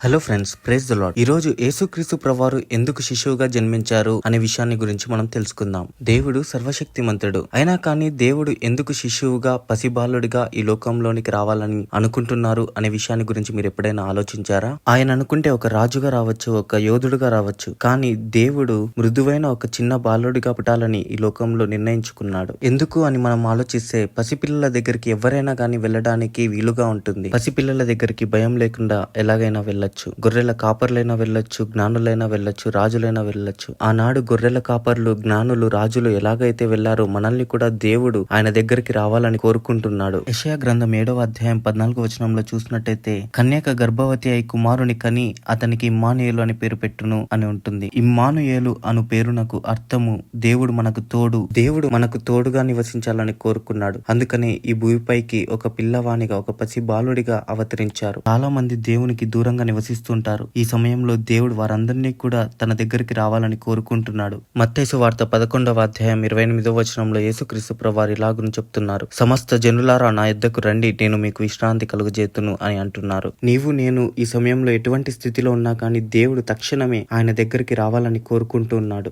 Hello friends, praise the lord. ఈ రోజు యేసుక్రీస్తు ప్రభువారు ఎందుకు శిశువుగా జన్మించారు అనే విషయాన్ని గురించి మనం తెలుసుకుందాం. దేవుడు సర్వశక్తిమంతుడు అయినా కానీ దేవుడు ఎందుకు శిశువుగా పసిబాలుడిగా ఈ లోకంలోనికి రావాలని అనుకుంటున్నారు అనే విషయాన్ని గురించి మీరు ఎప్పుడైనా ఆలోచించారా? ఆయన అనుకుంటే ఒక రాజుగా రావచ్చు, ఒక యోధుడుగా రావచ్చు. కానీ దేవుడు మృదువైన ఒక చిన్న బాలుడిగా పుట్టాలని ఈ లోకంలో నిర్ణయించుకున్నాడు. ఎందుకు అని మనం ఆలోచిస్తే పసిపిల్లల దగ్గరికి ఎవరైనా కానీ వెళ్ళడానికి వీలుగా ఉంటుంది. పసిపిల్లల దగ్గరికి భయం లేకుండా ఎలాగైనా వెళ్ళచ్చు. గొర్రెల కాపర్లైనా వెళ్ళొచ్చు, జ్ఞానులైనా వెళ్ళొచ్చు, రాజులైనా వెళ్ళొచ్చు. ఆనాడు గొర్రెల కాపర్లు, జ్ఞానులు, రాజులు ఎలాగైతే వెళ్లారో మనల్ని కూడా దేవుడు ఆయన దగ్గరికి రావాలని కోరుకుంటున్నాడు. యెషయా గ్రంథం 7వ అధ్యాయం 14వ వచనంలో చూసినట్టయితే, కన్యక గర్భవతి అయి కుమారుని కని అతనికి ఇమ్మానుయేలు అని పేరు పెట్టును అని ఉంటుంది. ఇమ్మానుయేలు అను పేరునకు అర్థము దేవుడు మనకు తోడు. దేవుడు మనకు తోడుగా నివసించాలని కోరుకున్నాడు. అందుకనే ఈ భూమిపైకి ఒక పిల్లవానిగా, ఒక పసి బాలుడిగా అవతరించారు. చాలా మంది దేవునికి దూరంగా నివసిస్తుంటారు. ఈ సమయంలో దేవుడు వారందరినీ కూడా తన దగ్గరికి రావాలని కోరుకుంటున్నాడు. మత్తయి సువార్త 11వ అధ్యాయం 28వ వచనంలో యేసుక్రీస్తు ప్రభువారు ఇలాగును చెప్తున్నారు, సమస్త జనులారా నా యొద్దకు రండి, నేను మీకు విశ్రాంతి కలుగజేతును అని అంటున్నారు. నీవు నేను ఈ సమయంలో ఎటువంటి స్థితిలో ఉన్నా కానీ దేవుడు తక్షణమే ఆయన దగ్గరికి రావాలని కోరుకుంటున్నాడు.